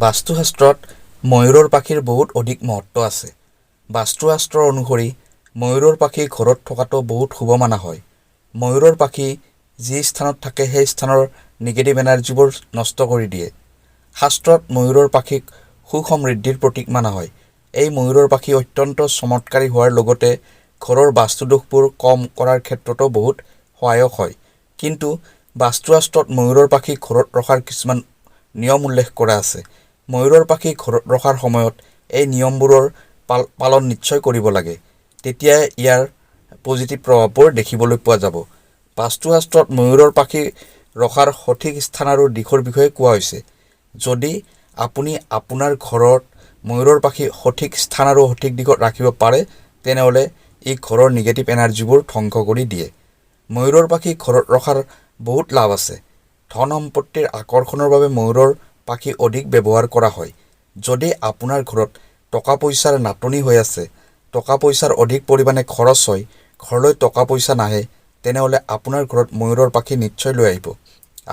বাস্তুশাস্ত্ৰত ময়ূৰৰ পাখিৰ বহুত অধিক মহত্ব আছে। বাস্তুশাস্ত্ৰৰ অনুসৰি ময়ূৰৰ পাখি ঘৰত থকাটো বহুত শুভ মানা হয়। ময়ূৰৰ পাখি যি স্থানত থাকে সেই স্থানৰ নিগেটিভ এনাৰ্জিবোৰ নষ্ট কৰি দিয়ে। শাস্ত্ৰত ময়ূৰৰ পাখিক সুসমৃদ্ধিৰ প্ৰতীক মানা হয়। এই ময়ূৰৰ পাখি অত্যন্ত চমৎকাৰী হোৱাৰ লগতে ঘৰৰ বাস্তুদোষবোৰ কম কৰাৰ ক্ষেত্ৰতো বহুত সহায়ক হয়। কিন্তু বাস্তুশাস্ত্ৰত ময়ূৰৰ পাখি ঘৰত ৰখাৰ কিছুমান নিয়ম উল্লেখ কৰা আছে। ময়ূৰৰ পাখি ঘৰত ৰখাৰ সময়ত এই নিয়মবোৰৰ পালন নিশ্চয় কৰিব লাগে। তেতিয়া ইয়াৰ পজিটিভ প্ৰভাৱবোৰ দেখিবলৈ পোৱা যাব। বাস্তুশাস্ত্ৰত ময়ূৰৰ পাখি ৰখাৰ সঠিক স্থান আৰু দিশৰ বিষয়ে কোৱা হৈছে। যদি আপুনি আপোনাৰ ঘৰত ময়ূৰৰ পাখি সঠিক স্থান আৰু সঠিক দিশত ৰাখিব পাৰে, তেনেহ'লে ই ঘৰৰ নিগেটিভ এনাৰ্জিবোৰ ধ্বংস কৰি দিয়ে। ময়ূৰৰ পাখি ঘৰত ৰখাৰ বহুত লাভ আছে। ধন সম্পত্তিৰ আকৰ্ষণৰ বাবে ময়ূৰৰ পাখি অধিক ব্যৱহাৰ কৰা হয়। যদি আপোনাৰ ঘৰত টকা পইচাৰ নাটনি হৈ আছে, টকা পইচাৰ অধিক পৰিমাণে খৰচ হয়, ঘৰলৈ টকা পইচা নাহে, তেনেহ'লে আপোনাৰ ঘৰত ময়ূৰৰ পাখি নিশ্চয় লৈ আহিব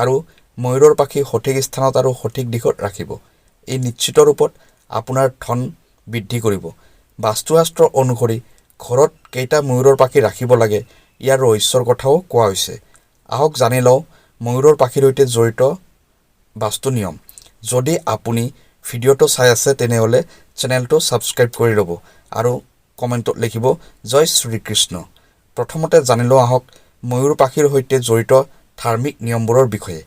আৰু ময়ূৰৰ পাখি সঠিক স্থানত আৰু সঠিক দিশত ৰাখিব। ই নিশ্চিত ৰূপত আপোনাৰ ধন বৃদ্ধি কৰিব। বাস্তুশাস্ত্ৰ অনুসৰি ঘৰত কেইটা ময়ূৰৰ পাখি ৰাখিব লাগে, ইয়াৰ ৰহস্যৰ কথাও কোৱা হৈছে। আহক জানি লওঁ ময়ূৰৰ পাখিৰ সৈতে জড়িত বাস্তু নিয়ম। যদি আপুনি ভিডিঅ'টো চাই আছে, তেনেহ'লে চেনেলটো ছাবস্ক্ৰাইব কৰি ল'ব আৰু কমেণ্টত লিখিব জয় শ্ৰীকৃষ্ণ। প্ৰথমতে জানি লওঁ আহক ময়ূৰ পাখিৰ সৈতে জড়িত ধাৰ্মিক নিয়মবোৰৰ বিষয়ে।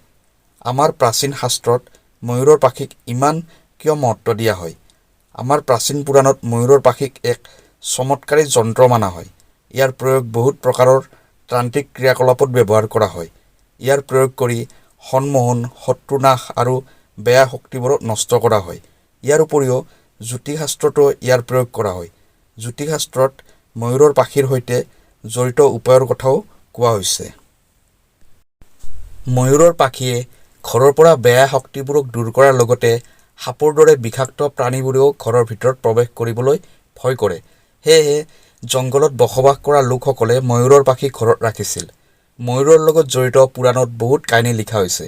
আমাৰ প্ৰাচীন শাস্ত্ৰত ময়ূৰৰ পাখিক ইমান কিয় মহত্ব দিয়া হয়? আমাৰ প্ৰাচীন পুৰাণত ময়ূৰৰ পাখিক এক চমৎকাৰী যন্ত্ৰ মানা হয়। ইয়াৰ প্ৰয়োগ বহুত প্ৰকাৰৰ তান্ত্ৰিক ক্ৰিয়াকলাপত ব্যৱহাৰ কৰা হয়। ইয়াৰ প্ৰয়োগ কৰি সন্মোহন, শত্ৰুনাশ আৰু বেয়া শক্তিবোৰক নষ্ট কৰা হয়। ইয়াৰ উপৰিও জ্যোতিষশাস্ত্ৰতো ইয়াৰ প্ৰয়োগ কৰা হয়। জ্যোতিষশাস্ত্ৰত ময়ূৰৰ পাখিৰ সৈতে জড়িত উপায়ৰ কথাও কোৱা হৈছে। ময়ূৰৰ পাখিয়ে ঘৰৰ পৰা বেয়া শক্তিবোৰক দূৰ কৰাৰ লগতে সাপৰ দৰে বিষাক্ত প্ৰাণীবোৰেও ঘৰৰ ভিতৰত প্ৰৱেশ কৰিবলৈ ভয় কৰে। সেয়েহে জংঘলত বসবাস কৰা লোকসকলে ময়ূৰৰ পাখি ঘৰত ৰাখিছিল। ময়ূৰৰ লগত জড়িত পুৰাণত বহুত কাহিনী লিখা হৈছে।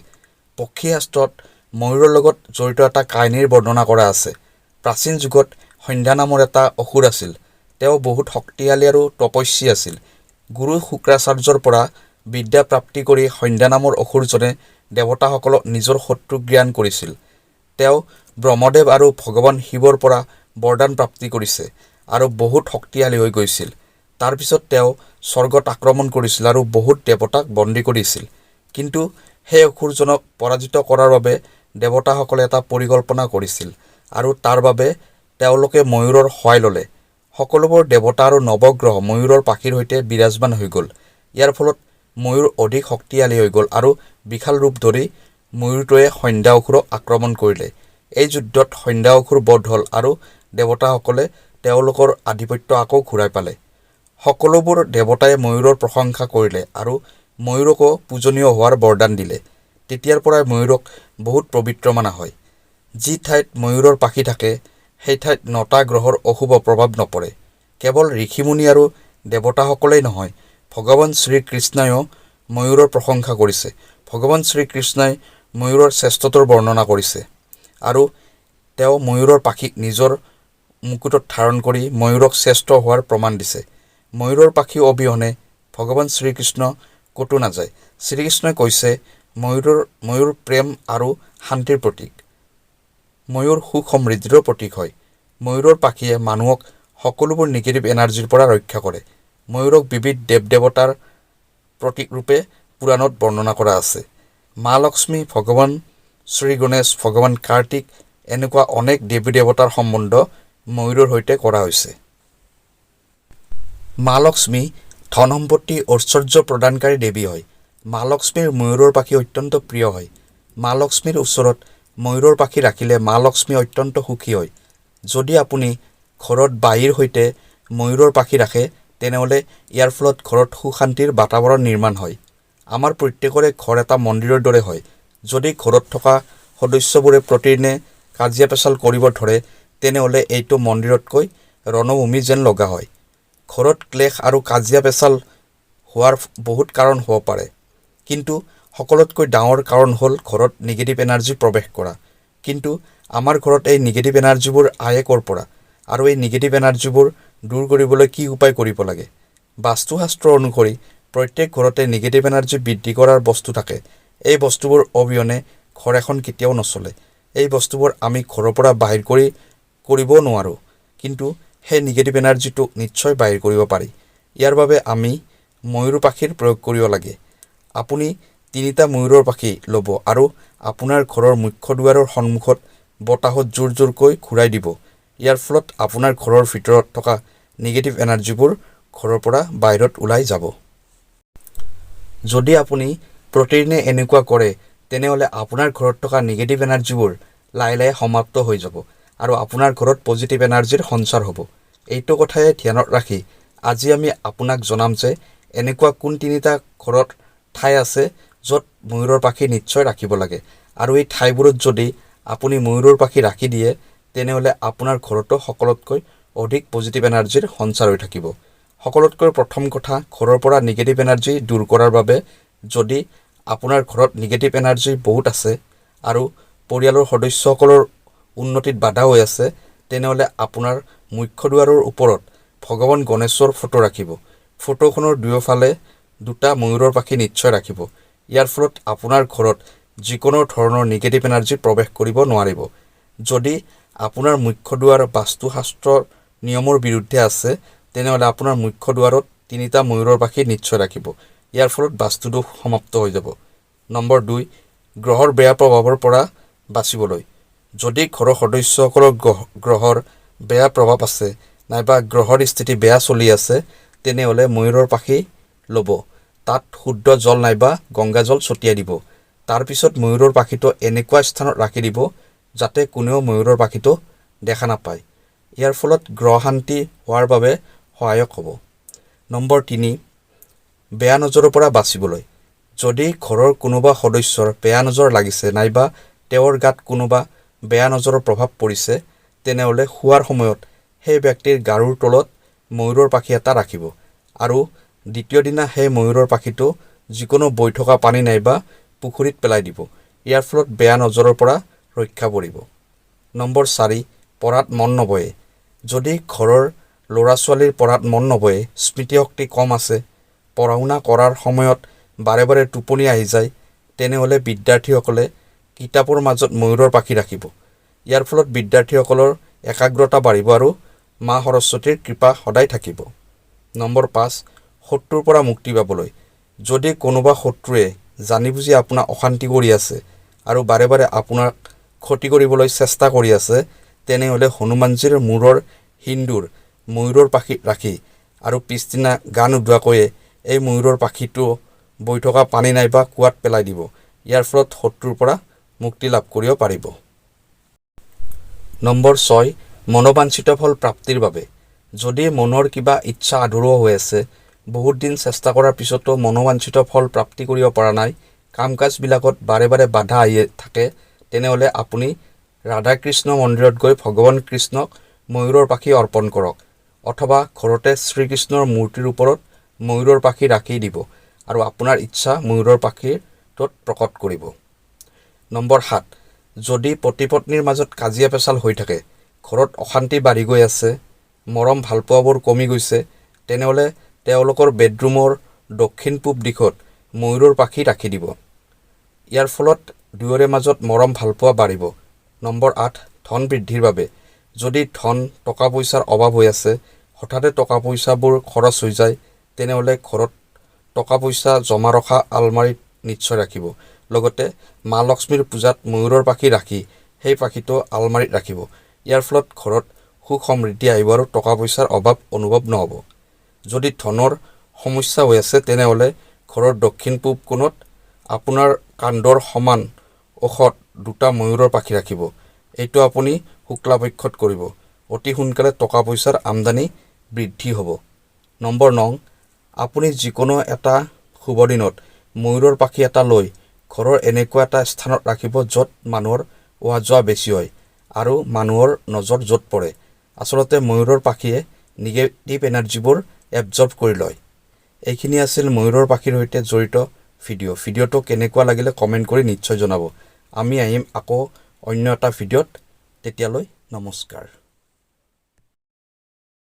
পক্ষীশাস্ত্ৰত ময়ূৰৰ লগত জড়িত এটা কাহিনীৰ বৰ্ণনা কৰা আছে। প্ৰাচীন যুগত সন্ধ্যা নামৰ এটা অসুৰ আছিল। তেওঁ বহুত শক্তিশালী আৰু তপস্বী আছিল। গুৰু শুক্ৰাচাৰ্যৰ পৰা বিদ্যা প্ৰাপ্তি কৰি সন্ধ্যা নামৰ অসুৰজনে দেৱতাসকলক নিজৰ শত্ৰুক জ্ঞান কৰিছিল। তেওঁ ব্ৰহ্মদেৱ আৰু ভগৱান শিৱৰ পৰা বৰদান প্ৰাপ্তি কৰিছে আৰু বহুত শক্তিশালী হৈ গৈছিল। তাৰপিছত তেওঁ স্বৰ্গত আক্ৰমণ কৰিছিল আৰু বহুত দেৱতাক বন্দী কৰিছিল। কিন্তু সেই অসুৰজনক পৰাজিত কৰাৰ বাবে দেৱতাসকলে এটা পৰিকল্পনা কৰিছিল আৰু তাৰ বাবে তেওঁলোকে ময়ূৰৰ সহায় ল'লে। সকলোবোৰ দেৱতা আৰু নৱগ্ৰহ ময়ূৰৰ পাখিৰ সৈতে বিৰাজমান হৈ গ'ল। ইয়াৰ ফলত ময়ূৰ অধিক শক্তিশালী হৈ গ'ল আৰু বিশাল ৰূপ ধৰি ময়ূৰটোৱে সন্ধ্যা অসুৰক আক্ৰমণ কৰিলে। এই যুদ্ধত সন্ধ্যা অসুৰ বধ হ'ল আৰু দেৱতাসকলে তেওঁলোকৰ আধিপত্য আকৌ ঘূৰাই পালে। সকলোবোৰ দেৱতাই ময়ূৰৰ প্ৰশংসা কৰিলে আৰু ময়ূৰকো পূজনীয় হোৱাৰ বৰদান দিলে। তেতিয়াৰ পৰাই ময়ূৰক বহুত পবিত্ৰ মানা হয়। যি ঠাইত ময়ূৰৰ পাখি থাকে, সেই ঠাইত 9টা গ্ৰহৰ অশুভ প্ৰভাৱ নপৰে। কেৱল ঋষিমুনি আৰু দেৱতাসকলেই নহয়, ভগৱান শ্ৰীকৃষ্ণইও ময়ূৰৰ প্ৰশংসা কৰিছে। ভগৱান শ্ৰীকৃষ্ণই ময়ূৰৰ শ্ৰেষ্ঠত্বৰ বৰ্ণনা কৰিছে আৰু তেওঁ ময়ূৰৰ পাখিক নিজৰ মুকুটত ধাৰণ কৰি ময়ূৰক শ্ৰেষ্ঠ হোৱাৰ প্ৰমাণ দিছে। ময়ূৰৰ পাখি অবিহনে ভগৱান শ্ৰীকৃষ্ণ ক'তো নাযায়। শ্ৰীকৃষ্ণই কৈছে, ময়ূৰ প্ৰেম আৰু শান্তিৰ প্ৰতীক। ময়ূৰ সুখ সমৃদ্ধিৰ প্ৰতীক হয়। ময়ূৰৰ পাখিয়ে মানুহক সকলোবোৰ নিগেটিভ এনাৰ্জিৰ পৰা ৰক্ষা কৰে। ময়ূৰক বিবিধ দেৱ দেৱতাৰ প্ৰতীক ৰূপে পুৰাণত বৰ্ণনা কৰা আছে। মা লক্ষ্মী, ভগৱান শ্ৰী গণেশ, ভগৱান কাৰ্তিক এনেকুৱা অনেক দেৱী দেৱতাৰ সম্বন্ধ ময়ূৰৰ সৈতে কৰা হৈছে। মা লক্ষ্মী ধন সম্পত্তি ঐশ্বৰ্য প্ৰদানকাৰী দেৱী হয়। মা লক্ষ্মীৰ ময়ূৰৰ পাখি অত্যন্ত প্ৰিয় হয়। মা লক্ষ্মীৰ ওচৰত ময়ূৰৰ পাখি ৰাখিলে মা লক্ষ্মী অত্যন্ত সুখী হয়। যদি আপুনি ঘৰত বাঁহীৰ সৈতে ময়ূৰৰ পাখি ৰাখে, তেনেহ'লে ইয়াৰ ফলত ঘৰত সুখ শান্তিৰ বাতাৱৰণ নিৰ্মাণ হয়। আমাৰ প্ৰত্যেকৰে ঘৰ এটা মন্দিৰৰ দৰে হয়। যদি ঘৰত থকা সদস্যবোৰে প্ৰতিদিনে কাজিয়া পেচাল কৰিব ধৰে, তেনেহ'লে এইটো মন্দিৰতকৈ ৰণভূমি যেন লগা হয়। ঘৰত ক্লেশ আৰু কাজিয়া পেচাল হোৱাৰ বহুত কাৰণ হ'ব পাৰে, কিন্তু সকলোতকৈ ডাঙৰ কাৰণ হ'ল ঘৰত নিগেটিভ এনাৰ্জি প্ৰৱেশ কৰা। কিন্তু আমাৰ ঘৰত এই নিগেটিভ এনাৰ্জিবোৰ আহে ক'ৰ পৰা আৰু এই নিগেটিভ এনাৰ্জিবোৰ দূৰ কৰিবলৈ কি উপায় কৰিব লাগে? বাস্তুশাস্ত্ৰ অনুসৰি প্ৰত্যেক ঘৰতে নিগেটিভ এনাৰ্জি বৃদ্ধি কৰাৰ বস্তু থাকে। এই বস্তুবোৰ অবিহনে ঘৰ এখন কেতিয়াও নচলে। এই বস্তুবোৰ আমি ঘৰৰ পৰা বাহিৰ কৰিবও নোৱাৰোঁ, কিন্তু সেই নিগেটিভ এনাৰ্জিটোক নিশ্চয় বাহিৰ কৰিব পাৰি। ইয়াৰ বাবে আমি ময়ূৰ পাখিৰ প্ৰয়োগ কৰিব লাগে। আপুনি 3টা ময়ূৰৰ পাখি ল'ব আৰু আপোনাৰ ঘৰৰ মুখ্য দুৱাৰৰ সন্মুখত বতাহত জোৰ জোৰকৈ ঘূৰাই দিব। ইয়াৰ ফলত আপোনাৰ ঘৰৰ ভিতৰত থকা নিগেটিভ এনাৰ্জিবোৰ ঘৰৰ পৰা বাহিৰত ওলাই যাব। যদি আপুনি প্ৰতিদিনে এনেকুৱা কৰে, তেনেহ'লে আপোনাৰ ঘৰত থকা নিগেটিভ এনাৰ্জিবোৰ লাহে লাহে সমাপ্ত হৈ যাব আৰু আপোনাৰ ঘৰত পজিটিভ এনাৰ্জিৰ সঞ্চাৰ হ'ব। এইটো কথাই ধ্যানত ৰাখি আজি আমি আপোনাক জনাম যে এনেকুৱা কোন 3টা ঘৰত ঠাই আছে য'ত ময়ূৰৰ পাখি নিশ্চয় ৰাখিব লাগে, আৰু এই ঠাইবোৰত যদি আপুনি ময়ূৰৰ পাখি ৰাখি দিয়ে, তেনেহ'লে আপোনাৰ ঘৰতো সকলোতকৈ অধিক পজিটিভ এনাৰ্জিৰ সঞ্চাৰ হৈ থাকিব। সকলোতকৈ প্ৰথম কথা, ঘৰৰ পৰা নিগেটিভ এনাৰ্জি দূৰ কৰাৰ বাবে যদি আপোনাৰ ঘৰত নিগেটিভ এনাৰ্জি বহুত আছে আৰু পৰিয়ালৰ সদস্যসকলৰ উন্নতিত বাধা হৈ আছে, তেনেহ'লে আপোনাৰ মুখ্য দুৱাৰৰ ওপৰত ভগৱান গণেশৰ ফটো ৰাখিব। ফটোখনৰ দুয়োফালে 2টা ময়ূৰৰ পাখি নিশ্চয় ৰাখিব। ইয়াৰ ফলত আপোনাৰ ঘৰত যিকোনো ধৰণৰ নিগেটিভ এনাৰ্জি প্ৰৱেশ কৰিব নোৱাৰিব। যদি আপোনাৰ মুখ্য দুৱাৰ বাস্তুশাস্ত্ৰৰ নিয়মৰ বিৰুদ্ধে আছে, তেনেহ'লে আপোনাৰ মুখ্য দুৱাৰত 3টা ময়ূৰৰ পাখি নিশ্চয় ৰাখিব। ইয়াৰ ফলত বাস্তুদোষ সমাপ্ত হৈ যাব। নম্বৰ 2, গ্ৰহৰ বেয়া প্ৰভাৱৰ পৰা বাচিবলৈ। যদি ঘৰৰ সদস্যসকলৰ গ্ৰহৰ বেয়া প্ৰভাৱ আছে নাইবা গ্ৰহৰ স্থিতি বেয়া চলি আছে, তেনেহ'লে ময়ূৰৰ পাখি ল'ব। তাত শুদ্ধ জল নাইবা গংগাজল ছটিয়াই দিব। তাৰপিছত ময়ূৰৰ পাখিটো এনেকুৱা স্থানত ৰাখি দিব যাতে কোনেও ময়ূৰৰ পাখিটো দেখা নাপায়। ইয়াৰ ফলত গ্ৰহ শান্তি হোৱাৰ বাবে সহায়ক হ'ব। নম্বৰ 3, বেয়া নজৰৰ পৰা বাচিবলৈ। যদি ঘৰৰ কোনোবা সদস্যৰ বেয়া নজৰ লাগিছে নাইবা তেওঁৰ গাত কোনোবা বেয়া নজৰৰ প্ৰভাৱ পৰিছে, তেনেহ'লে শোৱাৰ সময়ত সেই ব্যক্তিৰ গাৰুৰ তলত ময়ূৰৰ পাখি এটা ৰাখিব আৰু দ্বিতীয় দিনা সেই ময়ূৰৰ পাখিটো যিকোনো বৈ থকা পানী নাইবা পুখুৰীত পেলাই দিব। ইয়াৰ ফলত বেয়া নজৰৰ পৰা ৰক্ষা পৰিব। নম্বৰ 4, পঢ়াত মন নবহে। যদি ঘৰৰ ল'ৰা ছোৱালীৰ পঢ়াত মন নবহে, স্মৃতিশক্তি কম আছে, পঢ়া শুনা কৰাৰ সময়ত বাৰে বাৰে টোপনি আহি যায়, তেনেহ'লে বিদ্যাৰ্থীসকলে কিতাপৰ মাজত ময়ূৰৰ পাখি ৰাখিব। ইয়াৰ ফলত বিদ্যাৰ্থীসকলৰ একাগ্ৰতা বাঢ়িব আৰু মা সৰস্বতীৰ কৃপা সদায় থাকিব। নম্বৰ 5, শত্ৰুৰ পৰা মুক্তি পাবলৈ। যদি কোনোবা শত্ৰুৱে জানি বুজি আপোনাক অশান্তি কৰি আছে আৰু বাৰে বাৰে আপোনাক ক্ষতি কৰিবলৈ চেষ্টা কৰি আছে, তেনেহ'লে হনুমানজীৰ মূৰৰ সিন্দুৰ ময়ূৰৰ পাখিত ৰাখি আৰু পিছদিনা গা নোধোৱাকৈয়ে এই ময়ূৰৰ পাখিটো বৈ থকা পানী নাইবা কুৱাত পেলাই দিব। ইয়াৰ ফলত শত্ৰুৰ পৰা মুক্তি লাভ কৰিব পাৰিব। নম্বৰ 6, মনোবাঞ্ছিত ফল প্ৰাপ্তিৰ বাবে। যদি মনৰ কিবা ইচ্ছা আধৰুৱা হৈ আছে, বহুত দিন চেষ্টা কৰাৰ পিছতো মনোবাঞ্ছিত ফল প্ৰাপ্তি কৰিব পৰা নাই, কাম কাজবিলাকত বাৰে বাৰে বাধা আহি থাকে, তেনেহ'লে আপুনি ৰাধা কৃষ্ণ মন্দিৰত গৈ ভগৱান কৃষ্ণক ময়ূৰৰ পাখি অৰ্পণ কৰক, অথবা ঘৰতে শ্ৰীকৃষ্ণৰ মূৰ্তিৰ ওপৰত ময়ূৰৰ পাখি ৰাখি দিব আৰু আপোনাৰ ইচ্ছা ময়ূৰৰ পাখিটোত প্ৰকট কৰিব। নম্বৰ 7, যদি পতি পত্নীৰ মাজত কাজিয়া পেচাল হৈ থাকে, ঘৰত অশান্তি বাঢ়ি গৈ আছে, মৰম ভালপোৱাবোৰ কমি গৈছে, তেনেহ'লে তেওঁলোকৰ বেডৰুমৰ দক্ষিণ পূব দিশত ময়ূৰৰ পাখি ৰাখি দিব। ইয়াৰ ফলত দুয়োৰে মাজত মৰম ভালপোৱা বাঢ়িব। নম্বৰ 8, ধন বৃদ্ধিৰ বাবে। যদি ধন টকা পইচাৰ অভাৱ হৈ আছে, হঠাতে টকা পইচাবোৰ খৰচ হৈ যায়, তেনেহ'লে ঘৰত টকা পইচা জমা ৰখা আলমাৰীত নিশ্চয় ৰাখিব। লগতে মা লক্ষ্মীৰ পূজাত ময়ূৰৰ পাখি ৰাখি সেই পাখিটো আলমাৰীত ৰাখিব। ইয়াৰ ফলত ঘৰত সুখ সমৃদ্ধি আহিব আৰু টকা পইচাৰ অভাৱ অনুভৱ নহ'ব। যদি ধনৰ সমস্যা হৈ আছে, তেনেহ'লে ঘৰৰ দক্ষিণ পূব কোণত আপোনাৰ কান্ধৰ সমান ওখত 2টা ময়ূৰৰ পাখি ৰাখিব। এইটো আপুনি শুক্লাপক্ষত কৰিব। অতি সোনকালে টকা পইচাৰ আমদানি বৃদ্ধি হ'ব। নম্বৰ 9, আপুনি যিকোনো এটা শুভ দিনত ময়ূৰৰ পাখি এটা লৈ ঘৰৰ এনেকুৱা এটা স্থানত ৰাখিব য'ত মানুহৰ অহা যোৱা বেছি হয় আৰু মানুহৰ নজৰ য'ত পৰে। আচলতে ময়ূৰৰ পাখিয়ে নিগেটিভ এনাৰ্জিবোৰ এবজৰ্ব কৰি লয়। এইখিনি আছিল ময়ূৰৰ পাখিৰ সৈতে জড়িত ভিডিঅ'টো কেনেকুৱা লাগিলে কমেণ্ট কৰি নিশ্চয় জনাব। আমি আহিম আকৌ অন্য এটা ভিডিঅ'ত। তেতিয়ালৈ নমস্কাৰ।